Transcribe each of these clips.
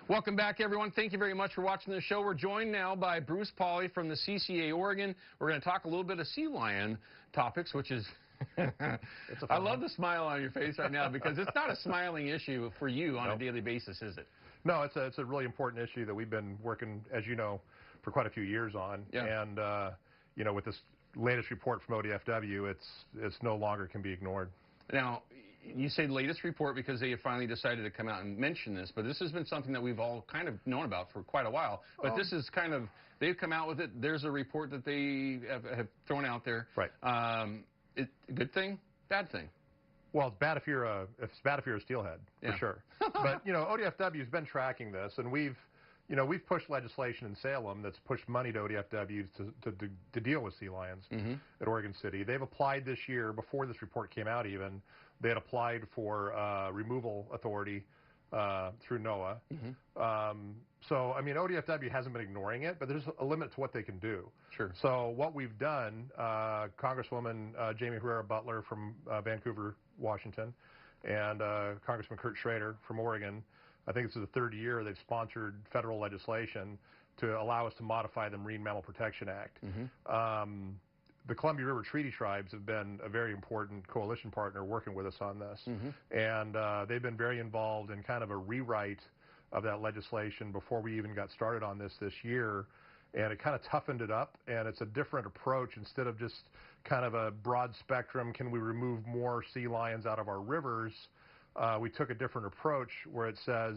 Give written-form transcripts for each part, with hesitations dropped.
Welcome back, everyone. Thank you very much for watching the show. We're joined now by Bruce Polley from the CCA Oregon. We're going to talk a little bit of sea lion topics, which is I love the smile on your face right now because it's not a smiling issue for you on a daily basis, is it? No, it's a really important issue that we've been working, as you know, for quite a few years on. Yeah. And you know, with this latest report from ODFW, it's no longer can be ignored. Now, you say latest report because they have finally decided to come out and mention this, but this has been something that we've all kind of known about for quite a while. But this is kind of, they've come out with it. There's a report that they have thrown out there. Right. Good thing, bad thing? Well, it's bad if you're a steelhead, for sure. But, you know, ODFW has been tracking this, and we've pushed legislation in Salem that's pushed money to ODFW to deal with sea lions at Oregon City. They've applied this year, before this report came out even, they had applied for removal authority through NOAA. So, I mean, ODFW hasn't been ignoring it, but there's a limit to what they can do. Sure. So what we've done, Congresswoman Jamie Herrera Butler from Vancouver, Washington, and Congressman Kurt Schrader from Oregon, I think this is the third year they've sponsored federal legislation to allow us to modify the Marine Mammal Protection Act. The Columbia River Treaty Tribes have been a very important coalition partner working with us on this. And they've been very involved in kind of a rewrite of that legislation before we even got started on this year. And it kind of toughened it up, and it's a different approach. Instead of just kind of a broad spectrum, can we remove more sea lions out of our rivers, we took a different approach where it says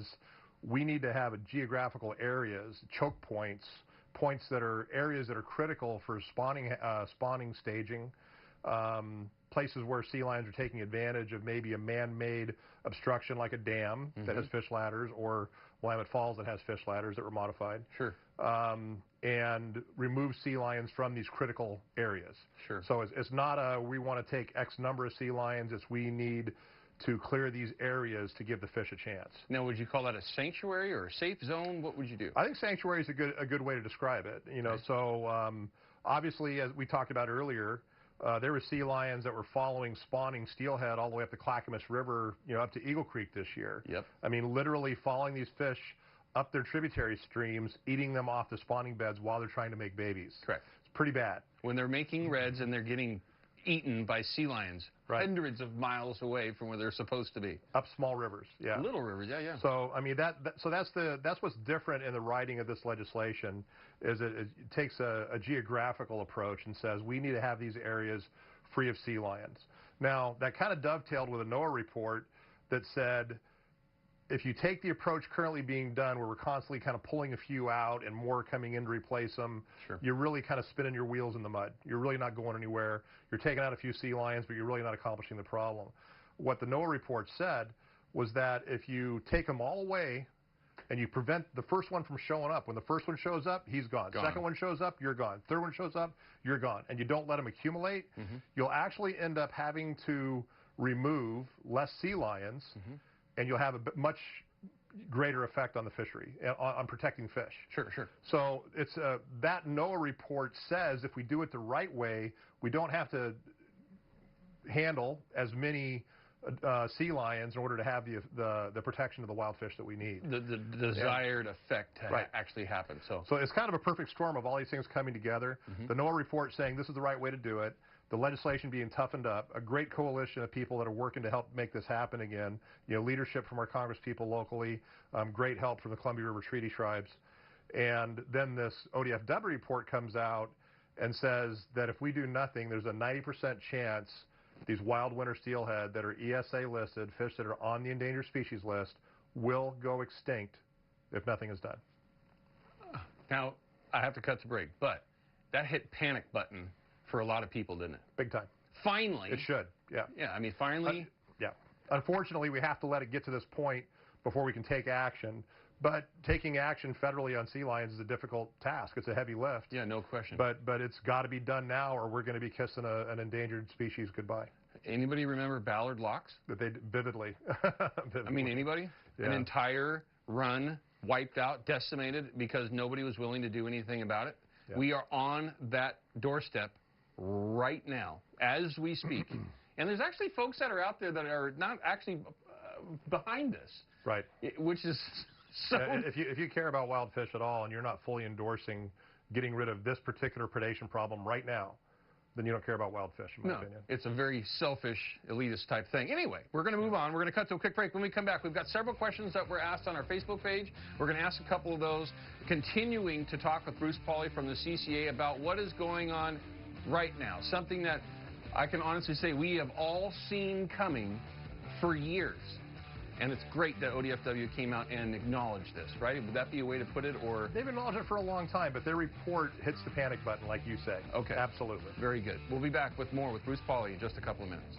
we need to have geographical areas, choke points, points that are areas that are critical for spawning staging, places where sea lions are taking advantage of maybe a man-made obstruction like a dam that has fish ladders, or Willamette Falls that has fish ladders that were modified. Sure. And remove sea lions from these critical areas. Sure. So it's not a we want to take X number of sea lions, it's we need to clear these areas to give the fish a chance. Now, would you call that a sanctuary or a safe zone? What would you do? I think sanctuary is a good way to describe it. You know, so obviously, as we talked about earlier, there were sea lions that were following spawning steelhead all the way up the Clackamas River, you know, up to Eagle Creek this year. Yep. I mean, literally following these fish up their tributary streams, eating them off the spawning beds while they're trying to make babies. Correct. It's pretty bad. When they're making reds and they're getting eaten by sea lions hundreds of miles away from where they're supposed to be. Up small rivers, yeah. Little rivers, yeah. So I mean that's what's different in the writing of this legislation, is it takes a geographical approach and says we need to have these areas free of sea lions. Now that kind of dovetailed with a NOAA report that said, if you take the approach currently being done, where we're constantly kind of pulling a few out and more coming in to replace them, you're really kind of spinning your wheels in the mud. You're really not going anywhere. You're taking out a few sea lions, but you're really not accomplishing the problem. What the NOAA report said was that if you take them all away and you prevent the first one from showing up, when the first one shows up, he's gone. Second one shows up, you're gone. Third one shows up, you're gone. And you don't let them accumulate, you'll actually end up having to remove less sea lions, and you'll have a much greater effect on the fishery, on protecting fish. Sure. So it's that NOAA report says if we do it the right way, we don't have to handle as many sea lions in order to have the protection of the wild fish that we need. The desired effect actually happens. So it's kind of a perfect storm of all these things coming together. The NOAA report saying this is the right way to do it. The legislation being toughened up, a great coalition of people that are working to help make this happen again. You know, leadership from our Congress people locally, great help from the Columbia River Treaty Tribes. And then this ODFW report comes out and says that if we do nothing, there's a 90% chance these wild winter steelhead that are ESA listed, fish that are on the endangered species list, will go extinct if nothing is done. Now, I have to cut the break, but that hit panic button for a lot of people, didn't it? Big time. Finally. It should, yeah. Yeah, I mean, finally. Yeah. Unfortunately, we have to let it get to this point before we can take action. But taking action federally on sea lions is a difficult task. It's a heavy lift. Yeah, no question. But it's got to be done now, or we're going to be kissing an endangered species goodbye. Anybody remember Ballard locks? Vividly. I mean, anybody? Yeah. An entire run wiped out, decimated, because nobody was willing to do anything about it. Yeah. We are on that doorstep right now, as we speak. And there's actually folks that are out there that are not actually behind this. Right. Which is So if you care about wild fish at all and you're not fully endorsing getting rid of this particular predation problem right now, then you don't care about wild fish, in my opinion. It's a very selfish, elitist type thing. Anyway, we're going to move on. We're going to cut to a quick break. When we come back, we've got several questions that were asked on our Facebook page. We're going to ask a couple of those, continuing to talk with Bruce Polley from the CCA about what is going on right now, something that I can honestly say we have all seen coming for years. And it's great that ODFW came out and acknowledged this, right? Would that be a way to put it? Or they've acknowledged it for a long time, but their report hits the panic button, like you say. Okay. Absolutely. Very good. We'll be back with more with Bruce Polley in just a couple of minutes.